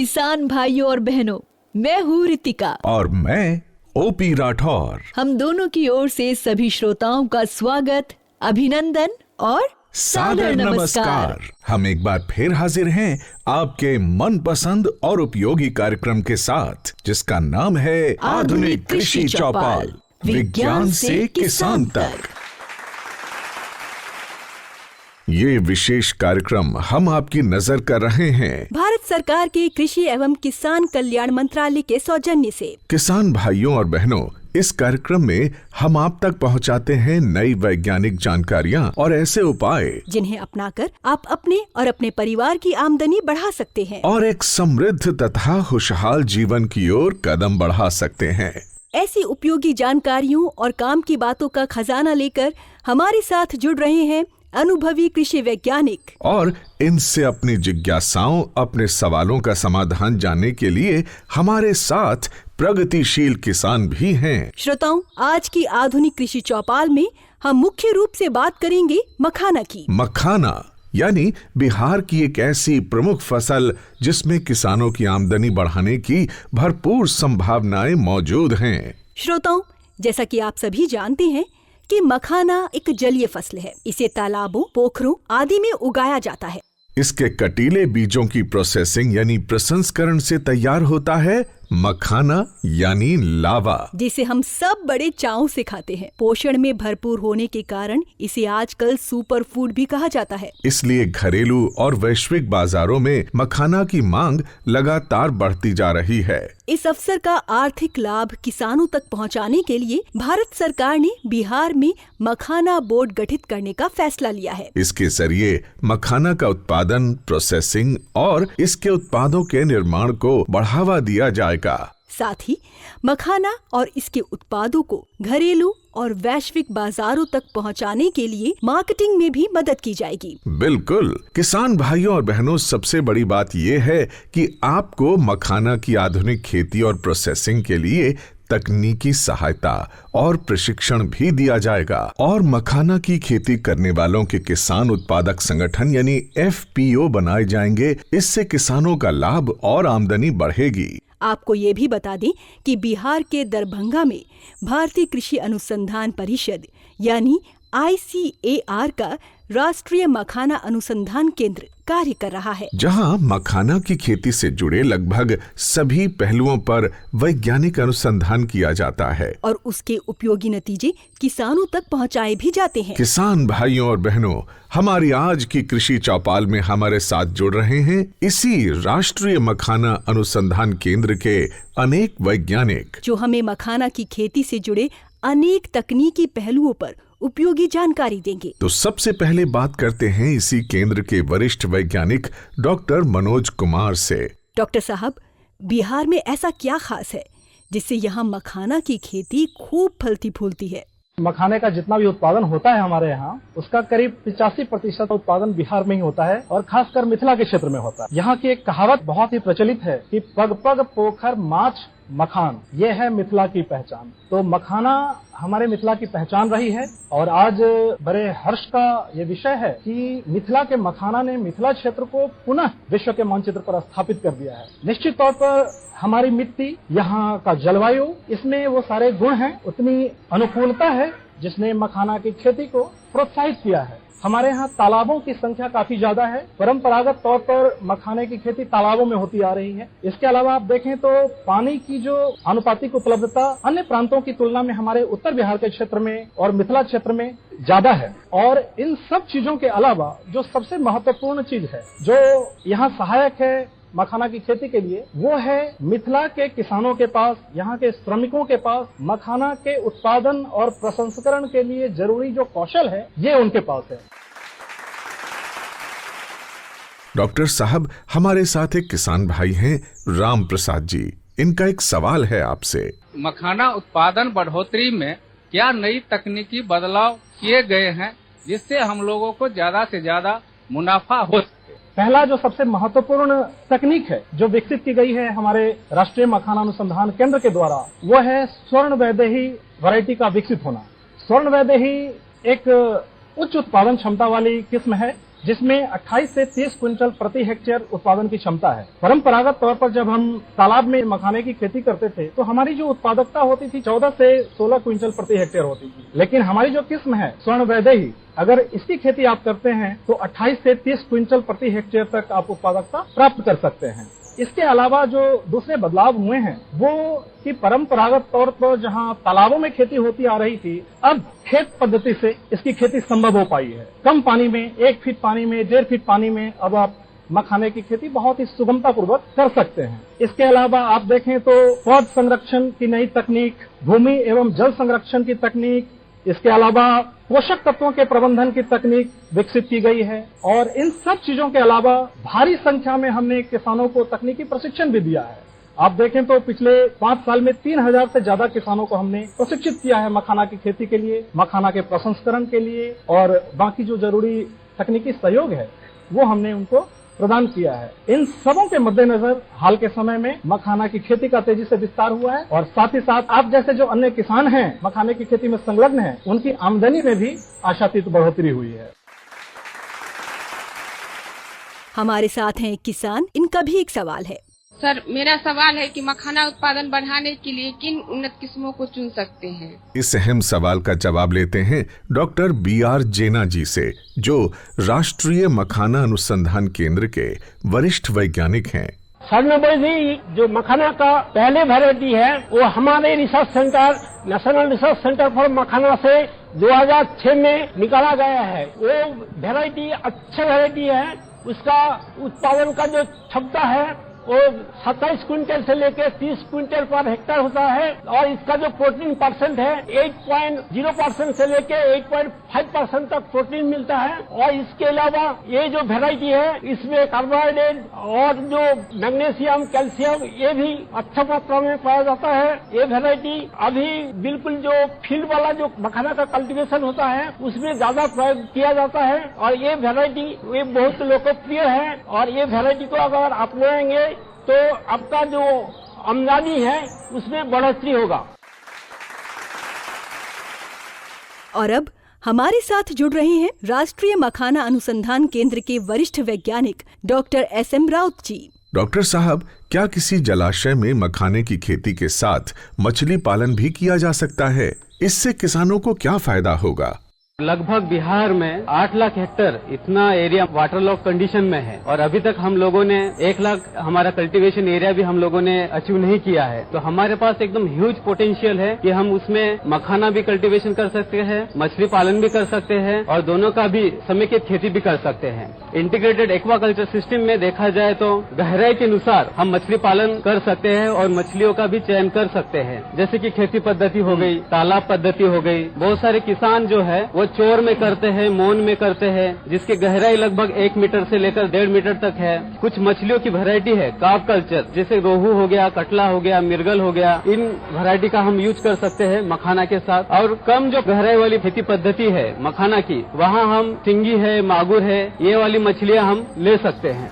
किसान भाइयों और बहनों, मैं हूँ रितिका और मैं ओपी राठौर। हम दोनों की ओर से सभी श्रोताओं का स्वागत, अभिनंदन और सादर नमस्कार। हम एक बार फिर हाजिर हैं आपके मनपसंद और उपयोगी कार्यक्रम के साथ, जिसका नाम है आधुनिक कृषि चौपाल, विज्ञान से किसान तक। ये विशेष कार्यक्रम हम आपकी नजर कर रहे हैं भारत सरकार के कृषि एवं किसान कल्याण मंत्रालय के सौजन्य से। किसान भाइयों और बहनों, इस कार्यक्रम में हम आप तक पहुंचाते हैं नई वैज्ञानिक जानकारियां और ऐसे उपाय जिन्हें अपनाकर आप अपने और अपने परिवार की आमदनी बढ़ा सकते हैं और एक समृद्ध तथा खुशहाल जीवन की ओर कदम बढ़ा सकते हैं। ऐसी उपयोगी जानकारियों और काम की बातों का खजाना लेकर हमारे साथ जुड़ रहे हैं अनुभवी कृषि वैज्ञानिक, और इनसे अपनी जिज्ञासाओं, अपने सवालों का समाधान जानने के लिए हमारे साथ प्रगतिशील किसान भी हैं। श्रोताओं, आज की आधुनिक कृषि चौपाल में हम मुख्य रूप से बात करेंगे मखाना की। मखाना यानी बिहार की एक ऐसी प्रमुख फसल जिसमें किसानों की आमदनी बढ़ाने की भरपूर संभावनाएं मौजूद हैं। श्रोताओं, जैसा कि आप सभी जानते हैं कि मखाना एक जलीय फसल है। इसे तालाबों, पोखरों आदि में उगाया जाता है। इसके कटीले बीजों की प्रोसेसिंग यानी प्रसंस्करण से तैयार होता है मखाना यानी लावा, जिसे हम सब बड़े चाव से खाते हैं। पोषण में भरपूर होने के कारण इसे आजकल सुपर फूड भी कहा जाता है। इसलिए घरेलू और वैश्विक बाजारों में मखाना की मांग लगातार बढ़ती जा रही है। इस अवसर का आर्थिक लाभ किसानों तक पहुंचाने के लिए भारत सरकार ने बिहार में मखाना बोर्ड गठित करने का फैसला लिया है। इसके जरिए मखाना का उत्पादन, प्रोसेसिंग और इसके उत्पादों के निर्माण को बढ़ावा दिया जाएगा। साथ ही मखाना और इसके उत्पादों को घरेलू और वैश्विक बाजारों तक पहुंचाने के लिए मार्केटिंग में भी मदद की जाएगी। बिल्कुल। किसान भाइयों और बहनों, सबसे बड़ी बात ये है कि आपको मखाना की आधुनिक खेती और प्रोसेसिंग के लिए तकनीकी सहायता और प्रशिक्षण भी दिया जाएगा, और मखाना की खेती करने वालों के किसान उत्पादक संगठन यानी FPO बनाए जाएंगे। इससे किसानों का लाभ और आमदनी बढ़ेगी। आपको ये भी बता दें कि बिहार के दरभंगा में भारतीय कृषि अनुसंधान परिषद यानी ICAR का राष्ट्रीय मखाना अनुसंधान केंद्र कार्य कर रहा है, जहां मखाना की खेती से जुड़े लगभग सभी पहलुओं पर वैज्ञानिक अनुसंधान किया जाता है और उसके उपयोगी नतीजे किसानों तक पहुंचाए भी जाते हैं। किसान भाइयों और बहनों, हमारी आज की कृषि चौपाल में हमारे साथ जुड़ रहे हैं इसी राष्ट्रीय मखाना अनुसंधान केंद्र के अनेक वैज्ञानिक, जो हमें मखाना की खेती से जुड़े अनेक तकनीकी पहलुओं पर उपयोगी जानकारी देंगे। तो सबसे पहले बात करते हैं इसी केंद्र के वरिष्ठ वैज्ञानिक डॉक्टर मनोज कुमार से। डॉक्टर साहब, बिहार में ऐसा क्या खास है जिससे यहाँ मखाना की खेती खूब फलती फूलती है? मखाने का जितना भी उत्पादन होता है हमारे यहाँ, उसका करीब 85% उत्पादन बिहार में ही होता है और खासकर मिथिला के क्षेत्र में होता है। यहाँ की एक कहावत बहुत ही प्रचलित है कि पग पग पोखर माछ मखान, ये है मिथिला की पहचान। तो मखाना हमारे मिथिला की पहचान रही है और आज बड़े हर्ष का ये विषय है कि मिथिला के मखाना ने मिथिला क्षेत्र को पुनः विश्व के मानचित्र पर स्थापित कर दिया है। निश्चित तौर पर हमारी मिट्टी, यहाँ का जलवायु, इसमें वो सारे गुण हैं, उतनी अनुकूलता है जिसने मखाना की खेती को प्रोत्साहित किया है। हमारे यहाँ तालाबों की संख्या काफी ज्यादा है। परंपरागत तौर पर मखाने की खेती तालाबों में होती आ रही है। इसके अलावा आप देखें तो पानी की जो आनुपातिक उपलब्धता अन्य प्रांतों की तुलना में हमारे उत्तर बिहार के क्षेत्र में और मिथिला क्षेत्र में ज्यादा है। और इन सब चीजों के अलावा जो सबसे महत्वपूर्ण चीज है जो यहाँ सहायक है मखाना की खेती के लिए, वो है मिथिला के किसानों के पास, यहाँ के श्रमिकों के पास मखाना के उत्पादन और प्रसंस्करण के लिए जरूरी जो कौशल है, ये उनके पास है। डॉक्टर साहब, हमारे साथ एक किसान भाई हैं राम प्रसाद जी। इनका एक सवाल है आपसे। मखाना उत्पादन बढ़ोतरी में क्या नई तकनीकी बदलाव किए गए हैं जिससे हम लोगों को ज्यादा से ज्यादा मुनाफा हो सके? पहला जो सबसे महत्वपूर्ण तकनीक है जो विकसित की गई है हमारे राष्ट्रीय मखाना अनुसंधान केंद्र के द्वारा, वो है स्वर्ण वैदेही वैरायटी का विकसित होना। स्वर्ण वैदेही एक उच्च उत्पादन क्षमता वाली किस्म है जिसमें 28 से 30 क्विंटल प्रति हेक्टेयर उत्पादन की क्षमता है। परंपरागत तौर पर जब हम तालाब में मखाने की खेती करते थे तो हमारी जो उत्पादकता होती थी 14 से 16 क्विंटल प्रति हेक्टेयर होती थी, लेकिन हमारी जो किस्म है स्वर्ण वैदेही, अगर इसकी खेती आप करते हैं तो 28 से 30 क्विंटल प्रति हेक्टेयर तक आप उत्पादकता प्राप्त कर सकते हैं। इसके अलावा जो दूसरे बदलाव हुए हैं वो कि परंपरागत तौर पर जहां तालाबों में खेती होती आ रही थी, अब खेत पद्धति से इसकी खेती संभव हो पाई है। कम पानी में, 1 फीट पानी में, 1.5 फीट पानी में अब आप मखाने की खेती बहुत ही सुगमता पूर्वक कर सकते हैं। इसके अलावा आप देखें तो पौध संरक्षण की नई तकनीक, भूमि एवं जल संरक्षण की तकनीक, इसके अलावा पोषक तत्वों के प्रबंधन की तकनीक विकसित की गई है और इन सब चीजों के अलावा भारी संख्या में हमने किसानों को तकनीकी प्रशिक्षण भी दिया है। आप देखें तो पिछले 5 साल में 3000 से ज्यादा किसानों को हमने प्रशिक्षित किया है मखाना की खेती के लिए, मखाना के प्रसंस्करण के लिए और बाकी जो जरूरी तकनीकी सहयोग है वो हमने उनको प्रदान किया है। इन सबों के मद्देनजर हाल के समय में मखाना की खेती का तेजी से विस्तार हुआ है और साथ ही साथ आप जैसे जो अन्य किसान हैं मखाने की खेती में संलग्न हैं, उनकी आमदनी में भी आशातीत बढ़ोतरी हुई है। हमारे साथ हैं एक किसान, इनका भी एक सवाल है। सर, मेरा सवाल है कि मखाना उत्पादन बढ़ाने के लिए किन उन्नत किस्मों को चुन सकते हैं? इस अहम सवाल का जवाब लेते हैं डॉक्टर BR जेना जी से, जो राष्ट्रीय मखाना अनुसंधान केंद्र के वरिष्ठ वैज्ञानिक हैं। स्वर्णवैदेही जो मखाना का पहले वैरायटी है वो हमारे research centre, national research centre for makhana से 2006 में निकाला गया है। वो वैरायटी अच्छा वैरायटी है। उसका उत्पादन का जो क्षमता है वो 27 क्विंटल से लेकर 30 क्विंटल पर हेक्टेयर होता है और इसका जो प्रोटीन परसेंट है 8.0% से लेकर 8.5% तक प्रोटीन मिलता है। और इसके अलावा ये जो वैरायटी है इसमें कार्बोहाइड्रेट और जो मैग्नीशियम, कैल्शियम ये भी अच्छा मात्रा में पाया जाता है। ये वैरायटी अभी बिल्कुल जो फील्ड वाला जो मखाना का कल्टीवेशन होता है उसमें ज्यादा प्रयोग किया जाता है और ये वैरायटी ये बहुत लोकप्रिय है और ये वैरायटी को अगर अपनाएंगे तो आपका जो आमदनी है उसमें बढ़ोतरी होगा। और अब हमारे साथ जुड़ रहे हैं राष्ट्रीय मखाना अनुसंधान केंद्र के वरिष्ठ वैज्ञानिक डॉक्टर SM राउत जी। डॉक्टर साहब, क्या किसी जलाशय में मखाने की खेती के साथ मछली पालन भी किया जा सकता है? इससे किसानों को क्या फायदा होगा? लगभग बिहार में 8 लाख हेक्टेयर इतना एरिया वाटर लॉक कंडीशन में है और अभी तक हम लोगों ने 1 लाख हमारा कल्टीवेशन एरिया भी हम लोगों ने अचीव नहीं किया है। तो हमारे पास एकदम ह्यूज पोटेंशियल है कि हम उसमें मखाना भी कल्टीवेशन कर सकते हैं, मछली पालन भी कर सकते हैं और दोनों का भी समेकित खेती भी कर सकते हैं। इंटीग्रेटेड एक्वाकल्चर सिस्टम में देखा जाए तो गहराई के अनुसार हम मछली पालन कर सकते हैं और मछलियों का भी चयन कर सकते हैं, जैसे कि खेती पद्धति हो गई, तालाब पद्धति हो गई। बहुत सारे किसान जो है वो चोर में करते हैं, मौन में करते हैं, जिसकी गहराई लगभग 1 मीटर से लेकर 1.5 मीटर तक है। कुछ मछलियों की वैरायटी है कार्प कल्चर, जैसे रोहू हो गया, कटला हो गया, मिर्गल हो गया। इन वैरायटी का हम यूज कर सकते हैं मखाना के साथ। और कम जो गहराई वाली खेती पद्धति है मखाना की, वहाँ हम सिंगी है, मागुर है, ये वाली मछलियाँ हम ले सकते हैं।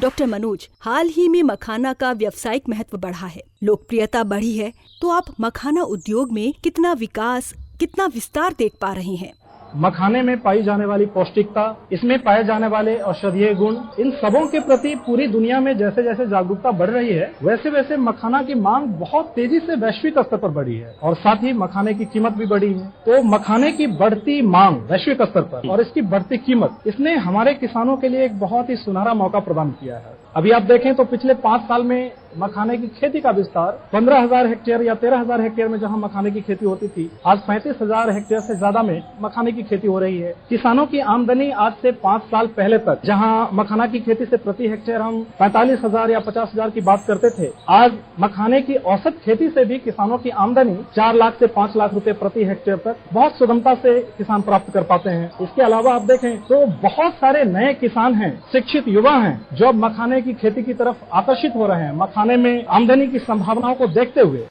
डॉक्टर मनोज, हाल ही में मखाना का व्यावसायिक महत्व बढ़ा है, लोकप्रियता बढ़ी है, तो आप मखाना उद्योग में कितना विकास, कितना विस्तार देख पा रहे हैं? मखाने में पाई जाने वाली पौष्टिकता, इसमें पाए जाने वाले औषधीय गुण, इन सबों के प्रति पूरी दुनिया में जैसे जैसे जागरूकता बढ़ रही है वैसे वैसे मखाना की मांग बहुत तेजी से वैश्विक स्तर पर बढ़ी है और साथ ही मखाने की कीमत भी बढ़ी है। तो मखाने की बढ़ती मांग वैश्विक स्तर पर और इसकी बढ़ती कीमत, इसने हमारे किसानों के लिए एक बहुत ही सुनहरा मौका प्रदान किया है। अभी आप देखें तो पिछले 5 साल में मखाने की खेती का विस्तार 15,000 हेक्टेयर या 13,000 हेक्टेयर में जहां मखाने की खेती होती थी, आज 35,000 हेक्टेयर से ज्यादा में मखाने की खेती हो रही है। किसानों की आमदनी आज से 5 साल पहले तक जहां मखाना की खेती से प्रति हेक्टेयर हम 45,000 या 50,000 की बात करते थे, आज मखाने की औसत खेती से भी किसानों की आमदनी 4 लाख से 5 लाख रुपए प्रति हेक्टेयर तक बहुत सुगमता से किसान प्राप्त कर पाते हैं। इसके अलावा आप देखें तो बहुत सारे नए किसान हैं, शिक्षित युवा हैं, जो मखाने की खेती की तरफ आकर्षित हो रहे हैं मखाने में आमदनी की संभावनाओं को देखते हुए।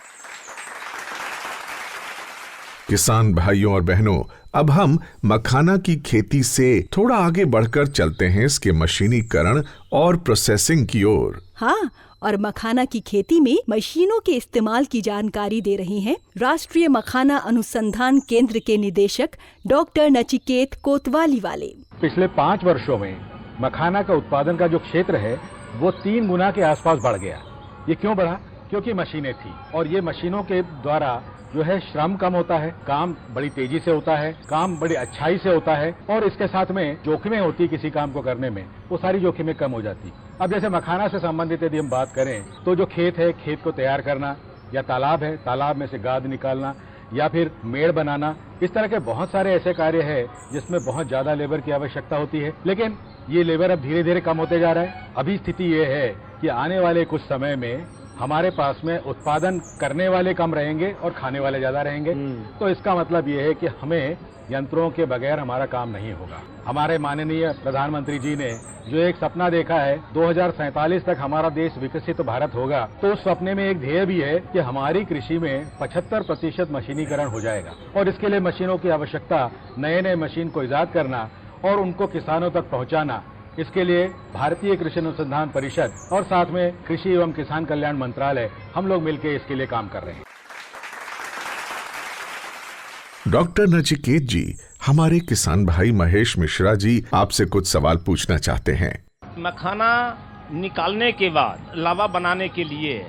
किसान भाइयों और बहनों, अब हम मखाना की खेती से थोड़ा आगे बढ़कर चलते हैं इसके मशीनीकरण और प्रोसेसिंग की ओर। हाँ, और मखाना की खेती में मशीनों के इस्तेमाल की जानकारी दे रही हैं राष्ट्रीय मखाना अनुसंधान केंद्र के निदेशक डॉक्टर नचिकेत कोतवाली वाले। पिछले 5 वर्षों में मखाना का उत्पादन का जो क्षेत्र है वो 3 गुना के आसपास बढ़ गया। ये क्यों बढ़ा? क्योंकि मशीनें थी और ये मशीनों के द्वारा जो है श्रम कम होता है, काम बड़ी तेजी से होता है, काम बड़ी अच्छाई से होता है और इसके साथ में जोखिमें होती है किसी काम को करने में, वो सारी जोखिमें कम हो जाती। अब जैसे मखाना से संबंधित यदि हम बात करें तो जो खेत है, खेत को तैयार करना, या तालाब है, तालाब में से गाद निकालना, या फिर मेड़ बनाना, इस तरह के बहुत सारे ऐसे कार्य है जिसमें बहुत ज्यादा लेबर की आवश्यकता होती है। लेकिन ये लेबर अब धीरे धीरे कम होते जा रहा है। अभी स्थिति ये है कि आने वाले कुछ समय में हमारे पास में उत्पादन करने वाले कम रहेंगे और खाने वाले ज्यादा रहेंगे। तो इसका मतलब ये है कि हमें यंत्रों के बगैर हमारा काम नहीं होगा। हमारे माननीय प्रधानमंत्री जी ने जो एक सपना देखा है 2047 तक हमारा देश विकसित भारत होगा, तो उस सपने में एक ध्येय भी है कि हमारी कृषि में 75% मशीनीकरण हो जाएगा और इसके लिए मशीनों की आवश्यकता, नए नए मशीन को इजाद करना और उनको किसानों तक पहुंचाना, इसके लिए भारतीय कृषि अनुसंधान परिषद और साथ में कृषि एवं किसान कल्याण मंत्रालय हम लोग मिलकर इसके लिए काम कर रहे हैं। डॉक्टर नचिकेत जी, हमारे किसान भाई महेश मिश्रा जी आपसे कुछ सवाल पूछना चाहते हैं। मखाना निकालने के बाद लावा बनाने के लिए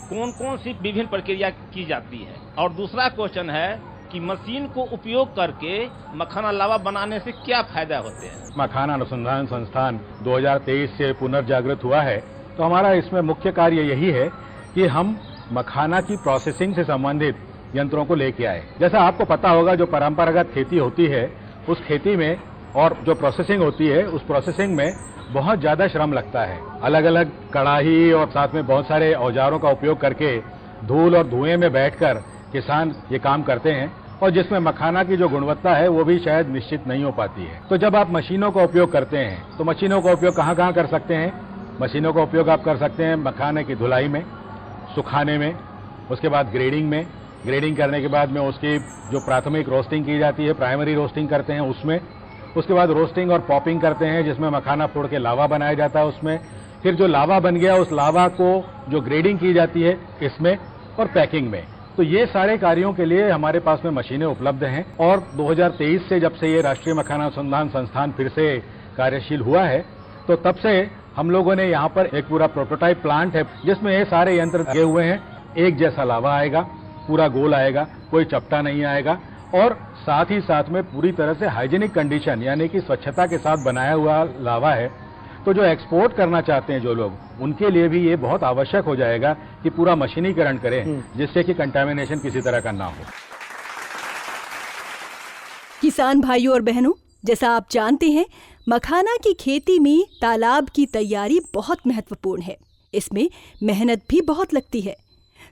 कौन कौन सी विभिन्न प्रक्रिया की जाती है, और दूसरा क्वेश्चन है कि मशीन को उपयोग करके मखाना लावा बनाने से क्या फायदा होते हैं? मखाना अनुसंधान संस्थान 2023 से पुनर्जागृत हुआ है, तो हमारा इसमें मुख्य कार्य यही है कि हम मखाना की प्रोसेसिंग से संबंधित यंत्रों को लेके आए। जैसा आपको पता होगा, जो परंपरागत खेती होती है उस खेती में और जो प्रोसेसिंग होती है उस प्रोसेसिंग में बहुत ज्यादा श्रम लगता है। अलग अलग कड़ाही और साथ में बहुत सारे औजारों का उपयोग करके धूल और धुएं में बैठकर किसान ये काम करते हैं और जिसमें मखाना की जो गुणवत्ता है वो भी शायद निश्चित नहीं हो पाती है। तो जब आप मशीनों का उपयोग करते हैं तो मशीनों का उपयोग कहाँ कहाँ कर सकते हैं? मशीनों का उपयोग आप कर सकते हैं मखाने की धुलाई में, सुखाने में, उसके बाद ग्रेडिंग में, ग्रेडिंग करने के बाद में उसकी जो प्राथमिक रोस्टिंग की जाती है, प्राइमरी रोस्टिंग करते हैं उसमें, उसके बाद रोस्टिंग और पॉपिंग करते हैं जिसमें मखाना फोड़ के लावा बनाया जाता है उसमें, फिर जो लावा बन गया उस लावा को जो ग्रेडिंग की जाती है इसमें, और पैकिंग में। तो ये सारे कार्यों के लिए हमारे पास में मशीनें उपलब्ध हैं और 2023 से जब से ये राष्ट्रीय मखाना अनुसंधान संस्थान फिर से कार्यशील हुआ है तो तब से हम लोगों ने यहाँ पर एक पूरा प्रोटोटाइप प्लांट है जिसमें ये सारे यंत्र लगे हुए हैं। एक जैसा लावा आएगा, पूरा गोल आएगा, कोई चपटा नहीं आएगा और साथ ही साथ में पूरी तरह से हाइजीनिक कंडीशन यानी कि स्वच्छता के साथ बनाया हुआ लावा है। तो जो एक्सपोर्ट करना चाहते हैं जो लोग, उनके लिए भी ये बहुत आवश्यक हो जाएगा कि पूरा मशीनीकरण करें जिससे कि कंटामिनेशन किसी तरह का ना हो। किसान भाइयों और बहनों, जैसा आप जानते हैं मखाना की खेती में तालाब की तैयारी बहुत महत्वपूर्ण है। इसमें मेहनत भी बहुत लगती है।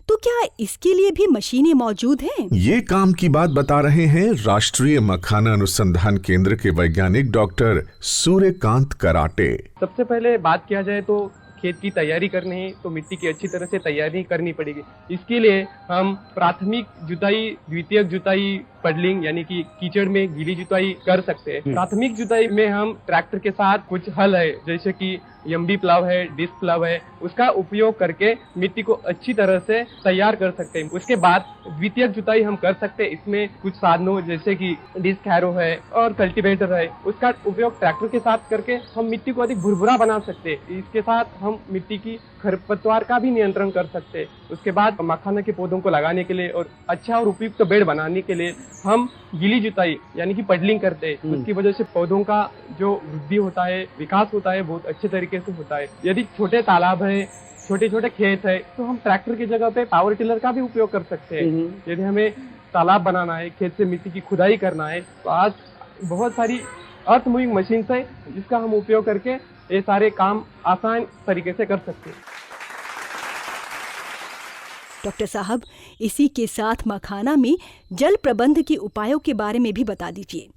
तो क्या इसके लिए भी मशीनें मौजूद हैं? ये काम की बात बता रहे हैं राष्ट्रीय मखाना अनुसंधान केंद्र के वैज्ञानिक डॉक्टर सूर्यकांत कराटे। सबसे पहले बात किया जाए तो खेत की तैयारी करनी है तो मिट्टी की अच्छी तरह से तैयारी करनी पड़ेगी। इसके लिए हम प्राथमिक जुताई, द्वितीयक जुताई, पडलिंग यानी कि कीचड़ में गीली जुताई कर सकते हैं। प्राथमिक जुताई में हम ट्रैक्टर के साथ कुछ हल है जैसे कि एमडी प्लाव है, डिस्क प्लाव है, उसका उपयोग करके मिट्टी को अच्छी तरह से तैयार कर सकते हैं। उसके बाद द्वितीयक जुताई हम कर सकते हैं। इसमें कुछ साधनों जैसे कि डिस्क हैरो है और कल्टीवेटर है, उसका उपयोग ट्रैक्टर के साथ करके हम मिट्टी को अधिक भुरभुरा बना सकते हैं। इसके साथ हम मिट्टी की खरपतवार का भी नियंत्रण कर सकते हैं। उसके बाद मखाना के पौधों को लगाने के लिए और अच्छा और उपयुक्त बेड बनाने के लिए हम गीली जुताई यानी कि पडलिंग करते हैं। उसकी वजह से पौधों का जो वृद्धि होता है, विकास होता है, बहुत अच्छे तरीके से होता है। यदि छोटे तालाब है, छोटे छोटे खेत है तो हम ट्रैक्टर की जगह पे पावर टिलर का भी उपयोग कर सकते हैं। यदि हमें तालाब बनाना है, खेत से मिट्टी की खुदाई करना है तो आज बहुत सारी अर्थ मूविंग मशीन है जिसका हम उपयोग करके ये सारे काम आसान तरीके से कर सकते हैं। डॉक्टर साहब, इसी के साथ मखाना में जल प्रबंध के उपायों के बारे में भी बता दीजिए।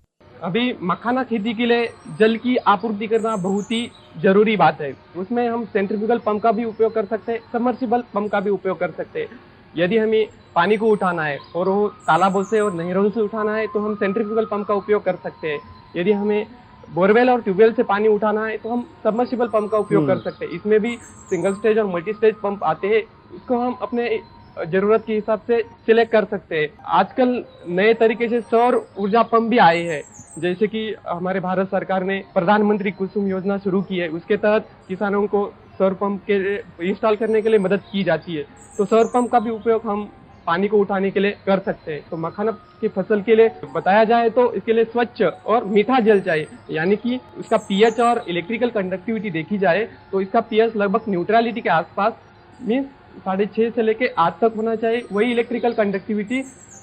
अभी मखाना खेती के लिए जल की आपूर्ति करना बहुत ही जरूरी बात है। उसमें हम सेंट्रीफ्यूगल पंप का भी उपयोग कर सकते हैं, सबमर्सिबल पंप का भी उपयोग कर सकते हैं। यदि हमें पानी को उठाना है और वो तालाबों से और नहरों से उठाना है तो हम सेंट्रीफ्यूगल पंप का उपयोग कर सकते हैं। यदि हमें बोरवेल और ट्यूबवेल से पानी उठाना है तो हम सबमर्सिबल पंप का उपयोग कर सकते हैं। इसमें भी सिंगल स्टेज और मल्टी स्टेज पंप आते हैं, इसको हम अपने जरूरत के हिसाब से सिलेक्ट कर सकते हैं। आजकल नए तरीके से सौर ऊर्जा पंप भी आए हैं, जैसे कि हमारे भारत सरकार ने प्रधानमंत्री कुसुम योजना शुरू की है, उसके तहत किसानों को सौर पंप के इंस्टॉल करने के लिए मदद की जाती है। तो सौर पंप का भी उपयोग हम पानी को उठाने के लिए कर सकते हैं। तो मखाना की फसल के लिए बताया जाए तो इसके लिए स्वच्छ और मीठा जल चाहिए, यानी कि उसका पीएच और इलेक्ट्रिकल कंडक्टिविटी देखी जाए तो इसका पीएच लगभग न्यूट्रलिटी के आसपास मीन्स 6.5 से लेके 8 तक होना चाहिए। वही इलेक्ट्रिकल कंडक्टिविटी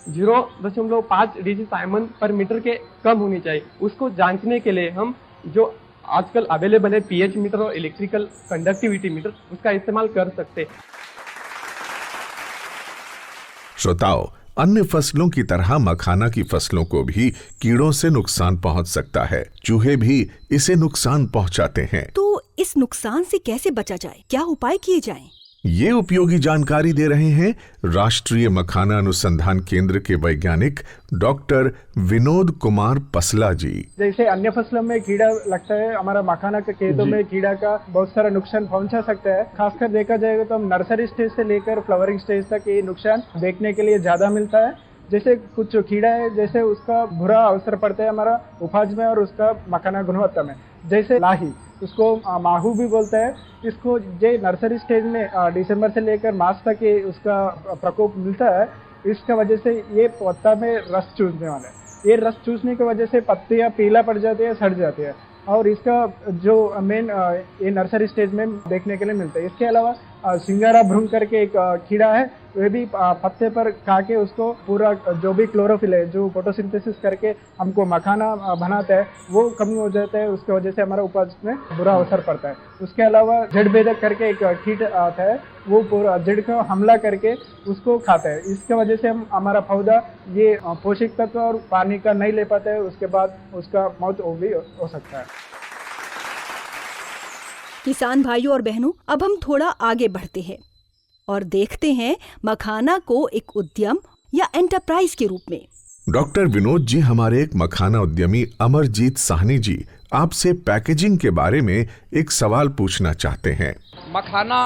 0.5 डिजी साइमन पर मीटर के कम होनी चाहिए। उसको जांचने के लिए हम जो आजकल अवेलेबल है पीएच मीटर और इलेक्ट्रिकल कंडक्टिविटी मीटर, उसका इस्तेमाल कर सकते हैं। श्रोताओं, अन्य फसलों की तरह मखाना की फसलों को भी कीड़ों से नुकसान पहुंच सकता है। चूहे भी इसे नुकसान पहुंचाते हैं। तो इस नुकसान से कैसे बचा जाए, क्या उपाय किए जाएं? ये उपयोगी जानकारी दे रहे हैं राष्ट्रीय मखाना अनुसंधान केंद्र के वैज्ञानिक डॉक्टर विनोद कुमार पसला जी। जैसे अन्य फसलों में कीड़ा लगता है, हमारा मखाना के खेतों में कीड़ा का बहुत सारा नुकसान पहुंचा सकता है। खासकर देखा जाएगा तो हम नर्सरी स्टेज से लेकर फ्लावरिंग स्टेज तक ये नुकसान देखने के लिए ज्यादा मिलता है। जैसे कुछ कीड़ा है, जैसे उसका बुरा असर पड़ता है हमारा उपज में और उसका मखाना गुणवत्ता में। जैसे लाही, उसको माहू भी बोलते हैं। इसको जो नर्सरी स्टेज में दिसंबर से लेकर मार्च तक ये उसका प्रकोप मिलता है। इसका वजह से ये पत्ता में रस चूसने वाला है। ये रस चूसने की वजह से पत्तियां पीला पड़ जाती है, सड़ जाती है, और इसका जो मेन ये नर्सरी स्टेज में देखने के लिए मिलता है। इसके अलावा सिंगारा भ्रूण करके एक कीड़ा है, वे भी पत्ते पर खा के उसको पूरा जो भी क्लोरोफिल है, जो फोटोसिंथेसिस करके हमको मखाना बनाता है, वो कमी हो जाता है। उसकी वजह से हमारा उपज में बुरा असर पड़ता है। उसके अलावा जड़ बेधक करके एक कीट आता है, वो पूरा जड़ को हमला करके उसको खाता है। इसके वजह से हमारा पौधा ये पोषक तत्व और पानी का नहीं ले पाता है, उसके बाद उसका मौत भी हो सकता है। किसान भाइयों और बहनों, अब हम थोड़ा आगे बढ़ते हैं और देखते हैं मखाना को एक उद्यम या एंटरप्राइज के रूप में। डॉक्टर विनोद जी हमारे एक मखाना उद्यमी अमरजीत साहनी जी आपसे पैकेजिंग के बारे में एक सवाल पूछना चाहते हैं। मखाना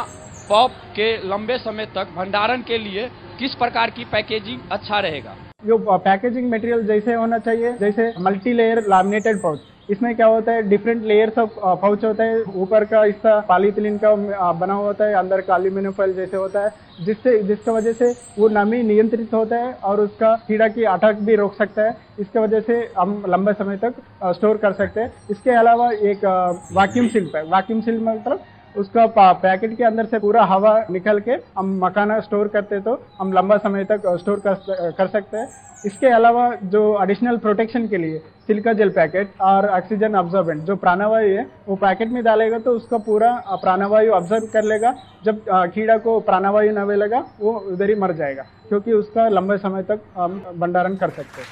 पॉप के लंबे समय तक भंडारण के लिए किस प्रकार की पैकेजिंग अच्छा रहेगा? जो पैकेजिंग मटेरियल जैसे होना चाहिए, जैसे मल्टी लेयर लैमिनेटेड पाउच। इसमें क्या होता है, डिफरेंट लेयर्स ऑफ पाउच होता है। ऊपर का हिस्सा पॉलीथिलीन का बना हुआ होता है, अंदर का एल्यूमिनियम फॉइल जैसे होता है, जिसका वजह से वो नमी नियंत्रित होता है और उसका कीड़ा की अटैक भी रोक सकता है। इसके वजह से हम लंबे समय तक स्टोर कर सकते हैं। इसके अलावा एक वैक्यूम सील है। वैक्यूम सील मतलब उसका पैकेट के अंदर से पूरा हवा निकल के हम मखाना स्टोर करते तो हम लंबा समय तक स्टोर कर सकते हैं। इसके अलावा जो एडिशनल प्रोटेक्शन के लिए सिलिका जेल पैकेट और ऑक्सीजन अब्जॉर्बेंट जो प्राणवायु है वो पैकेट में डालेगा तो उसका पूरा प्राणवायु ऑब्जर्व कर लेगा। जब कीड़ा को प्राणवायु न मिलेगा वो उधर ही मर जाएगा, क्योंकि उसका लंबे समय तक हम भंडारण कर सकते हैं।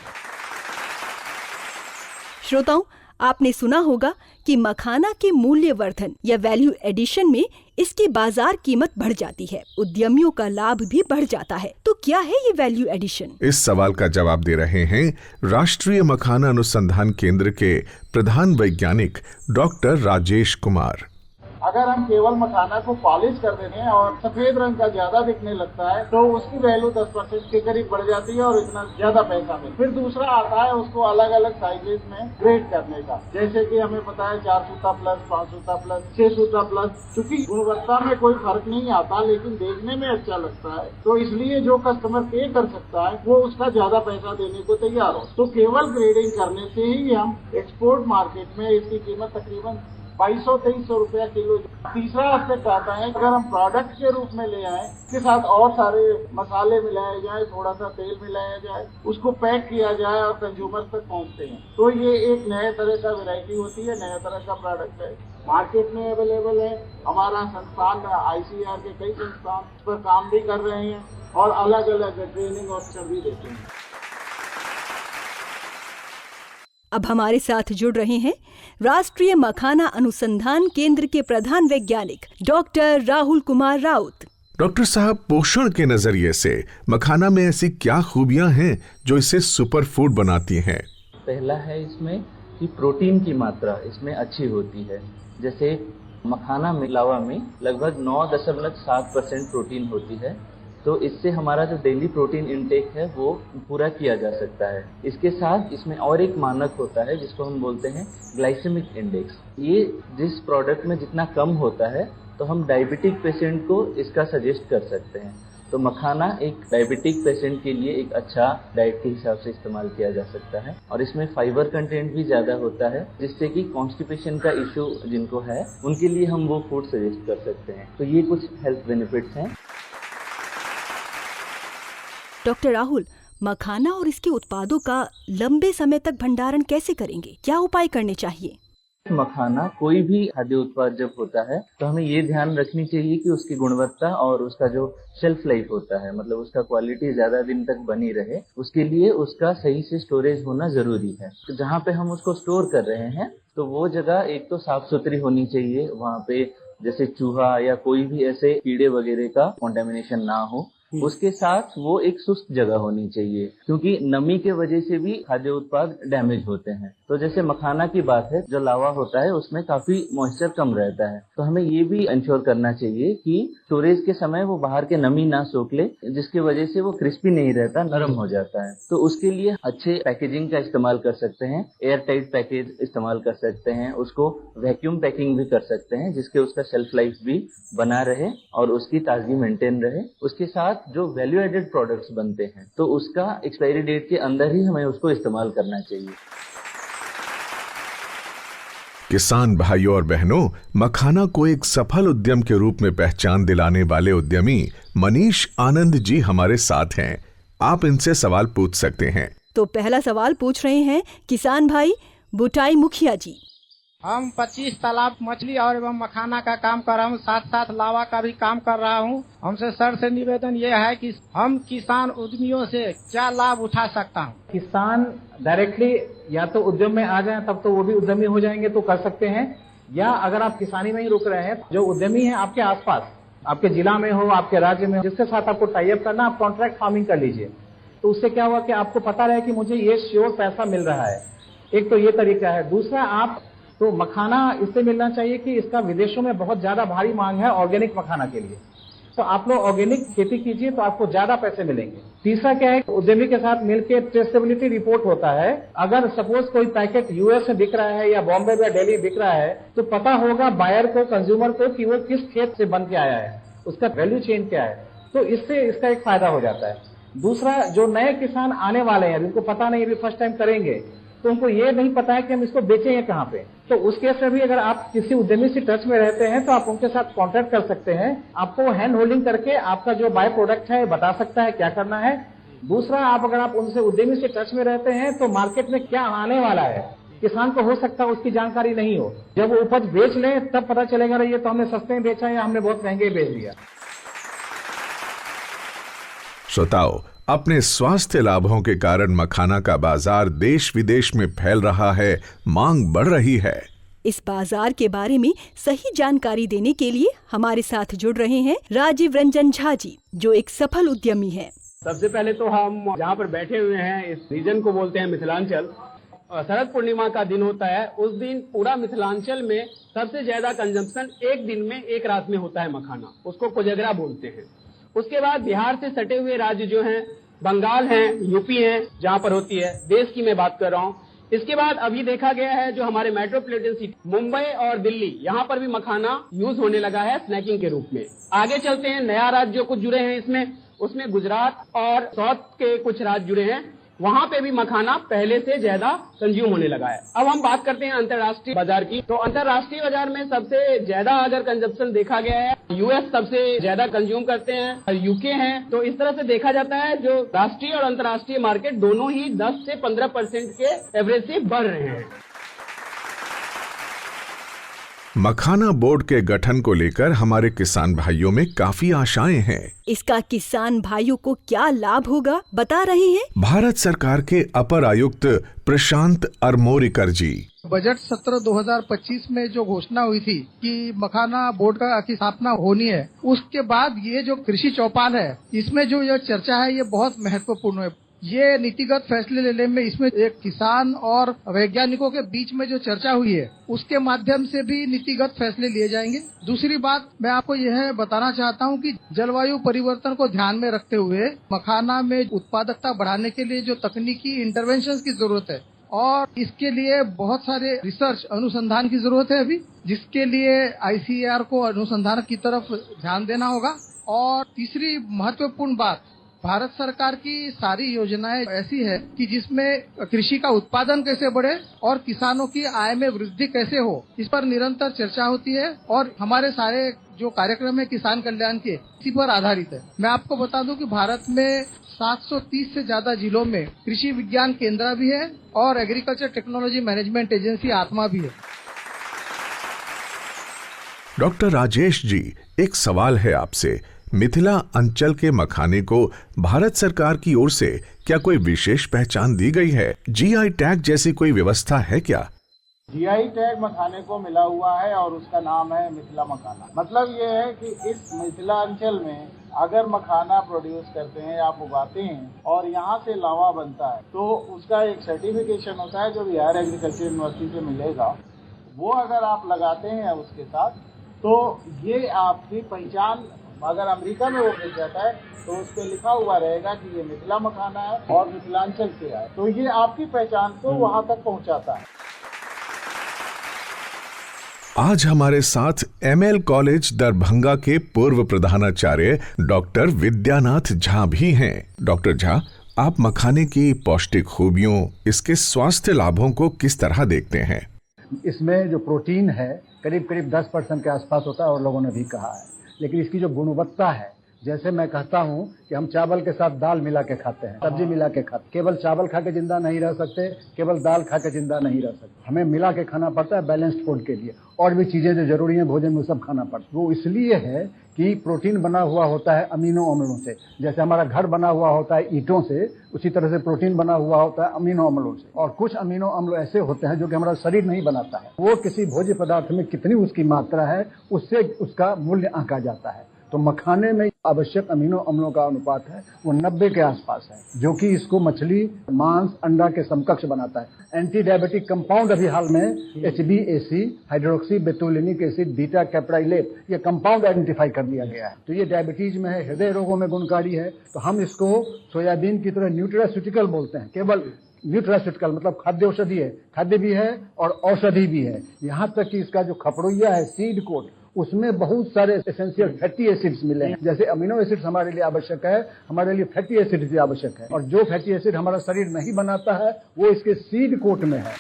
श्रोताओं, आपने सुना होगा कि मखाना के मूल्यवर्धन या वैल्यू एडिशन में इसकी बाजार कीमत बढ़ जाती है, उद्यमियों का लाभ भी बढ़ जाता है। तो क्या है ये वैल्यू एडिशन? इस सवाल का जवाब दे रहे हैं राष्ट्रीय मखाना अनुसंधान केंद्र के प्रधान वैज्ञानिक डॉक्टर राजेश कुमार। अगर हम केवल मखाना को पॉलिश कर देते हैं और सफेद रंग का ज्यादा दिखने लगता है तो उसकी वैल्यू 10% के करीब बढ़ जाती है और इतना ज्यादा पैसा मिलता है। फिर दूसरा आता है उसको अलग अलग साइजेस में ग्रेड करने का, जैसे कि हमें पता है 4 सूता प्लस, 5 सूता प्लस, 6 सूता प्लस। क्योंकि गुणवत्ता में कोई फर्क नहीं आता लेकिन देखने में अच्छा लगता है, तो इसलिए जो कस्टमर पे कर सकता है वो उसका ज्यादा पैसा देने को तैयार हो। तो केवल ग्रेडिंग करने से ही हम एक्सपोर्ट मार्केट में इसकी कीमत तकरीबन 2200-2300 रुपया किलो। तीसरा एस्पेक्ट आता है, अगर हम प्रोडक्ट के रूप में ले आए, के साथ और सारे मसाले मिलाए जाए, थोड़ा सा तेल मिलाया जाए, उसको पैक किया जाए और कंज्यूमर तक पहुंचते हैं, तो ये एक नए तरह का वैरायटी होती है, नया तरह का प्रोडक्ट है, मार्केट में अवेलेबल है। हमारा संस्थान ICAR के कई संस्थान इस पर काम भी कर रहे हैं और अलग अलग ट्रेनिंग और भी देते हैं। अब हमारे साथ जुड़ रहे हैं राष्ट्रीय मखाना अनुसंधान केंद्र के प्रधान वैज्ञानिक डॉक्टर राहुल कुमार राउत। डॉक्टर साहब, पोषण के नजरिए से मखाना में ऐसी क्या खूबियां हैं जो इसे सुपर फूड बनाती हैं? पहला है इसमें कि प्रोटीन की मात्रा इसमें अच्छी होती है। जैसे मखाना मिलावा में लगभग 9.7% प्रोटीन होती है, तो इससे हमारा जो डेली प्रोटीन इनटेक है वो पूरा किया जा सकता है। इसके साथ इसमें और एक मानक होता है जिसको हम बोलते हैं ग्लाइसेमिक इंडेक्स। ये जिस प्रोडक्ट में जितना कम होता है तो हम डायबिटिक पेशेंट को इसका सजेस्ट कर सकते हैं। तो मखाना एक डायबिटिक पेशेंट के लिए एक अच्छा डाइट के हिसाब से इस्तेमाल किया जा सकता है और इसमें फाइबर कंटेंट भी ज़्यादा होता है, जिससे कि कॉन्स्टिपेशन का इशू जिनको है उनके लिए हम वो फूड सजेस्ट कर सकते हैं। तो ये कुछ हेल्थ बेनिफिट्स हैं। डॉक्टर राहुल, मखाना और इसके उत्पादों का लंबे समय तक भंडारण कैसे करेंगे? क्या उपाय करने चाहिए? मखाना कोई भी खाद्य उत्पाद जब होता है तो हमें ये ध्यान रखनी चाहिए कि उसकी गुणवत्ता और उसका जो शेल्फ लाइफ होता है, मतलब उसका क्वालिटी ज्यादा दिन तक बनी रहे, उसके लिए उसका सही से स्टोरेज होना जरूरी है। तो जहाँ पे हम उसको स्टोर कर रहे हैं तो वो जगह एक तो साफ सुथरी होनी चाहिए, वहाँ पे जैसे चूहा या कोई भी ऐसे कीड़े वगैरह का कॉन्टेमिनेशन ना हो। उसके साथ वो एक शुष्क जगह होनी चाहिए, क्योंकि नमी के वजह से भी खाद्य उत्पाद डैमेज होते हैं। तो जैसे मखाना की बात है, जो लावा होता है उसमें काफी मॉइस्चर कम रहता है, तो हमें ये भी इंश्योर करना चाहिए कि स्टोरेज के समय वो बाहर के नमी ना सोख ले, जिसकी वजह से वो क्रिस्पी नहीं रहता, नरम हो जाता है। तो उसके लिए अच्छे पैकेजिंग का इस्तेमाल कर सकते हैं, एयर टाइट पैकेज इस्तेमाल कर सकते हैं, उसको वैक्यूम पैकिंग भी कर सकते हैं जिसके उसका शेल्फ लाइफ भी बना रहे और उसकी ताजगी मेंटेन रहे। उसके साथ जो वैल्यू एडेड प्रोडक्ट्स बनते हैं तो उसका एक्सपायरी डेट के अंदर ही हमें उसको इस्तेमाल करना चाहिए। किसान भाइयों और बहनों, मखाना को एक सफल उद्यम के रूप में पहचान दिलाने वाले उद्यमी मनीष आनंद जी हमारे साथ हैं। आप इनसे सवाल पूछ सकते हैं। तो पहला सवाल पूछ रहे हैं किसान भाई बुटाई मुखिया जी। हम 25 तालाब मछली और एवं मखाना का काम कर रहा हूँ, साथ साथ लावा का भी काम कर रहा हूँ। हमसे सर से निवेदन ये है कि हम किसान उद्यमियों से क्या लाभ उठा सकता हूँ? किसान डायरेक्टली या तो उद्यम में आ जाएं तब तो वो भी उद्यमी हो जाएंगे तो कर सकते हैं, या अगर आप किसानी में ही रुक रहे हैं, जो उद्यमी है आपके आसपास, आपके जिला में हो, आपके राज्य में हो, जिसके साथ आपको टाई अप करना, आप कॉन्ट्रैक्ट फार्मिंग कर लीजिए। तो उससे क्या हुआ कि आपको पता रहे कि मुझे ये श्योर पैसा मिल रहा है। एक तो ये तरीका है। दूसरा, आप तो मखाना इससे मिलना चाहिए कि इसका विदेशों में बहुत ज्यादा भारी मांग है ऑर्गेनिक मखाना के लिए, तो आप लोग ऑर्गेनिक खेती कीजिए तो आपको ज्यादा पैसे मिलेंगे। तीसरा क्या है, उद्यमी के साथ मिलकर ट्रेसेबिलिटी रिपोर्ट होता है। अगर सपोज कोई पैकेट यूएस में बिक रहा है या बॉम्बे या दिल्ली बिक रहा है तो पता होगा बायर को, कंज्यूमर को, कि वो किस खेत से बन के आया है, उसका वैल्यू चेन क्या है। तो इससे इसका एक फायदा हो जाता है। दूसरा, जो नए किसान आने वाले हैं जिनको पता नहीं, अभी फर्स्ट टाइम करेंगे, तो उनको ये नहीं पता है कि हम इसको बेचेंगे कहाँ पे। तो उस केस में भी अगर आप किसी उद्यमी से टच में रहते हैं तो आप उनके साथ कांटेक्ट कर सकते हैं। आपको हैंड होल्डिंग करके आपका जो बाय प्रोडक्ट है बता सकता है क्या करना है। दूसरा, अगर आप उनसे उद्यमी से टच में रहते हैं तो मार्केट में क्या आने वाला है, किसान को हो सकता है उसकी जानकारी नहीं हो। जब वो उपज बेच ले तब पता चलेगा ये तो हमने सस्ते में बेचा या हमने बहुत महंगे बेच दिया। श्रोताओ, अपने स्वास्थ्य लाभों के कारण मखाना का बाजार देश विदेश में फैल रहा है, मांग बढ़ रही है। इस बाजार के बारे में सही जानकारी देने के लिए हमारे साथ जुड़ रहे हैं राजीव रंजन झा जी, जो एक सफल उद्यमी हैं। सबसे पहले तो हम जहाँ पर बैठे हुए हैं इस रीजन को बोलते हैं मिथिलांचल। शरद पूर्णिमा का दिन होता है, उस दिन पूरा मिथिलांचल में सबसे ज्यादा कंजम्पशन एक दिन में, एक रात में होता है मखाना, उसको कोजगरा बोलते हैं। उसके बाद बिहार से सटे हुए राज्य जो हैं, बंगाल हैं, यूपी हैं, जहाँ पर होती है, देश की मैं बात कर रहा हूँ। इसके बाद अभी देखा गया है जो हमारे मेट्रोपॉलिटन सिटी मुंबई और दिल्ली, यहाँ पर भी मखाना यूज होने लगा है स्नैकिंग के रूप में। आगे चलते हैं, नया राज्य जो कुछ जुड़े हैं इसमें, उसमें गुजरात और साउथ के कुछ राज्य जुड़े हैं, वहाँ पे भी मखाना पहले से ज्यादा कंज्यूम होने लगा है। अब हम बात करते हैं अंतर्राष्ट्रीय बाजार की। तो अंतर्राष्ट्रीय बाजार में सबसे ज्यादा अगर कंजप्शन देखा गया है, यूएस सबसे ज्यादा कंज्यूम करते हैं, यूके हैं। तो इस तरह से देखा जाता है जो राष्ट्रीय और अंतर्राष्ट्रीय मार्केट दोनों ही 10 से 15% के एवरेज से बढ़ रहे हैं। मखाना बोर्ड के गठन को लेकर हमारे किसान भाइयों में काफी आशाएं हैं। इसका किसान भाइयों को क्या लाभ होगा, बता रहे हैं भारत सरकार के अपर आयुक्त प्रशांत अरमोरिकर जी। बजट सत्र 2025 में जो घोषणा हुई थी कि मखाना बोर्ड की स्थापना होनी है, उसके बाद ये जो कृषि चौपाल है, इसमें जो यह चर्चा है ये बहुत महत्वपूर्ण है। ये नीतिगत फैसले लेने में इसमें एक किसान और वैज्ञानिकों के बीच में जो चर्चा हुई है उसके माध्यम से भी नीतिगत फैसले लिए जाएंगे। दूसरी बात मैं आपको यह बताना चाहता हूं कि जलवायु परिवर्तन को ध्यान में रखते हुए मखाना में उत्पादकता बढ़ाने के लिए जो तकनीकी इंटरवेंशन की जरूरत है और इसके लिए बहुत सारे रिसर्च अनुसंधान की जरूरत है अभी, जिसके लिए ICAR को अनुसंधान की तरफ ध्यान देना होगा। और तीसरी महत्वपूर्ण बात, भारत सरकार की सारी योजनाएं ऐसी है कि जिसमें कृषि का उत्पादन कैसे बढ़े और किसानों की आय में वृद्धि कैसे हो, इस पर निरंतर चर्चा होती है और हमारे सारे जो कार्यक्रम है किसान कल्याण के इसी पर आधारित है। मैं आपको बता दूं कि भारत में 730 से ज्यादा जिलों में कृषि विज्ञान केंद्र भी है और एग्रीकल्चर टेक्नोलॉजी मैनेजमेंट एजेंसी आत्मा भी है। डॉक्टर राजेश जी, एक सवाल है आपसे। मिथिला अंचल के मखाने को भारत सरकार की ओर से क्या कोई विशेष पहचान दी गई है? GI टैग जैसी कोई व्यवस्था है क्या? GI टैग मखाने को मिला हुआ है और उसका नाम है मिथिला मखाना। मतलब ये है कि इस मिथिला अंचल में अगर मखाना प्रोड्यूस करते हैं, आप उगाते हैं और यहाँ से लावा बनता है तो उसका एक सर्टिफिकेशन होता है जो बिहार एग्रीकल्चर यूनिवर्सिटी से मिलेगा। वो अगर आप लगाते हैं उसके साथ तो ये आपकी पहचान, अगर अमेरिका में वो मिल जाता है तो उस पर लिखा हुआ रहेगा कि ये मिथिला मखाना है और मिथिलांचल से है, तो ये आपकी पहचान को वहां तक पहुंचाता है। आज हमारे साथ ML कॉलेज दरभंगा के पूर्व प्रधानाचार्य डॉक्टर विद्यानाथ झा भी हैं। डॉक्टर झा, आप मखाने की पौष्टिक खूबियों, इसके स्वास्थ्य लाभों को किस तरह देखते हैं? इसमें जो प्रोटीन है करीब 10% के आसपास होता है और लोगों ने भी कहा है, लेकिन इसकी जो गुणवत्ता है, जैसे मैं कहता हूँ कि हम चावल के साथ दाल मिला के खाते हैं, सब्जी मिला के खाते, केवल चावल खा के जिंदा नहीं रह सकते, केवल दाल खा के जिंदा नहीं रह सकते, हमें मिला के खाना पड़ता है बैलेंस्ड फूड के लिए। और भी चीजें जो जरूरी है भोजन में सब खाना पड़ता है। वो इसलिए है कि प्रोटीन बना हुआ होता है अमीनो अम्लों से। जैसे हमारा घर बना हुआ होता है ईंटों से, उसी तरह से प्रोटीन बना हुआ होता है अमीनो अम्लों से। और कुछ अमीनो अम्ल ऐसे होते हैं जो कि हमारा शरीर नहीं बनाता है, वो किसी भोज्य पदार्थ में कितनी उसकी मात्रा है उससे उसका मूल्य आंका जाता है। तो मखाने में आवश्यक अमीनो अम्लों का अनुपात है वो 90 के आसपास है, जो कि इसको मछली, मांस, अंडा के समकक्ष बनाता है। एंटी डायबिटिक कंपाउंड अभी हाल में HbAC, हाइड्रोक्सी बेतुलिनिक एसिड, बीटा कैप्राइलेट, ये कंपाउंड आइडेंटिफाई कर दिया गया है। तो ये डायबिटीज में है, हृदय रोगों में गुणकारी है। तो हम इसको सोयाबीन की तरह न्यूट्रास्यूटिकल बोलते हैं। केवल न्यूट्रास्यूटिकल मतलब खाद्य औषधि है, खाद्य भी है और औषधि भी है। यहाँ तक कि इसका जो खपड़ुइया है, सीड कोट, उसमें बहुत सारे एसेंशियल फैटी एसिड्स मिले हैं। जैसे अमीनो एसिड्स हमारे लिए आवश्यक है, हमारे लिए फैटी एसिड भी आवश्यक है। और जो फैटी एसिड हमारा शरीर नहीं बनाता है वो इसके सीड कोट में है।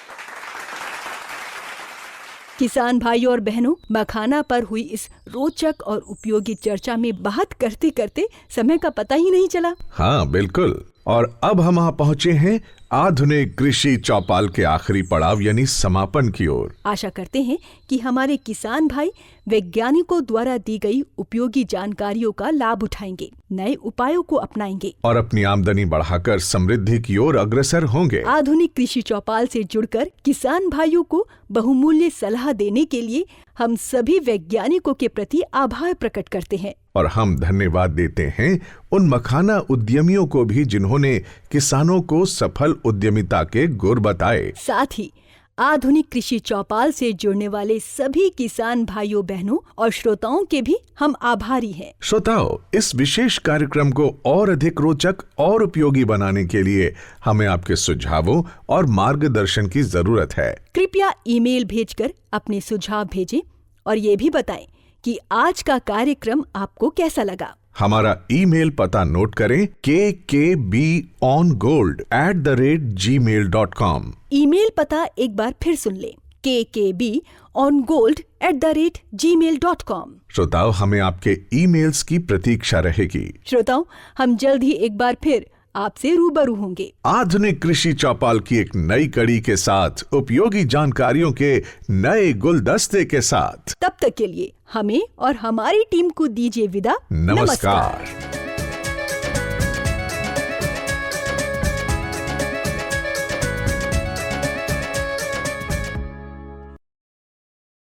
किसान भाइयों और बहनों, मखाना पर हुई इस रोचक और उपयोगी चर्चा में बात करते करते समय का पता ही नहीं चला। हाँ बिल्कुल। और अब हम वहाँ पहुँचे हैं आधुनिक कृषि चौपाल के आखिरी पड़ाव यानी समापन की ओर। आशा करते हैं कि हमारे किसान भाई वैज्ञानिकों द्वारा दी गई उपयोगी जानकारियों का लाभ उठाएंगे, नए उपायों को अपनाएंगे और अपनी आमदनी बढ़ाकर समृद्धि की ओर अग्रसर होंगे। आधुनिक कृषि चौपाल से जुड़कर किसान भाइयों को बहुमूल्य सलाह देने के लिए हम सभी वैज्ञानिकों के प्रति आभार प्रकट करते हैं। और हम धन्यवाद देते हैं उन मखाना उद्यमियों को भी जिन्होंने किसानों को सफल उद्यमिता के गुर बताए। साथ ही आधुनिक कृषि चौपाल से जुड़ने वाले सभी किसान भाइयों बहनों और श्रोताओं के भी हम आभारी हैं। श्रोताओं, इस विशेष कार्यक्रम को और अधिक रोचक और उपयोगी बनाने के लिए हमें आपके सुझावों और मार्गदर्शन की जरूरत है। कृपया ईमेल भेजकर अपने सुझाव भेजें और ये भी बताएं कि आज का कार्यक्रम आपको कैसा लगा। हमारा ईमेल पता नोट करें, kkbongold@gmail.com। ईमेल पता एक बार फिर सुन लें, kkbongold@gmail.com। श्रोताओं, हमें आपके ईमेल्स की प्रतीक्षा रहेगी। श्रोताओं, हम जल्द ही एक बार फिर आपसे रूबरू होंगे आधुनिक कृषि चौपाल की एक नई कड़ी के साथ, उपयोगी जानकारियों के नए गुलदस्ते के साथ। तब तक के लिए हमें और हमारी टीम को दीजिए विदा। नमस्कार।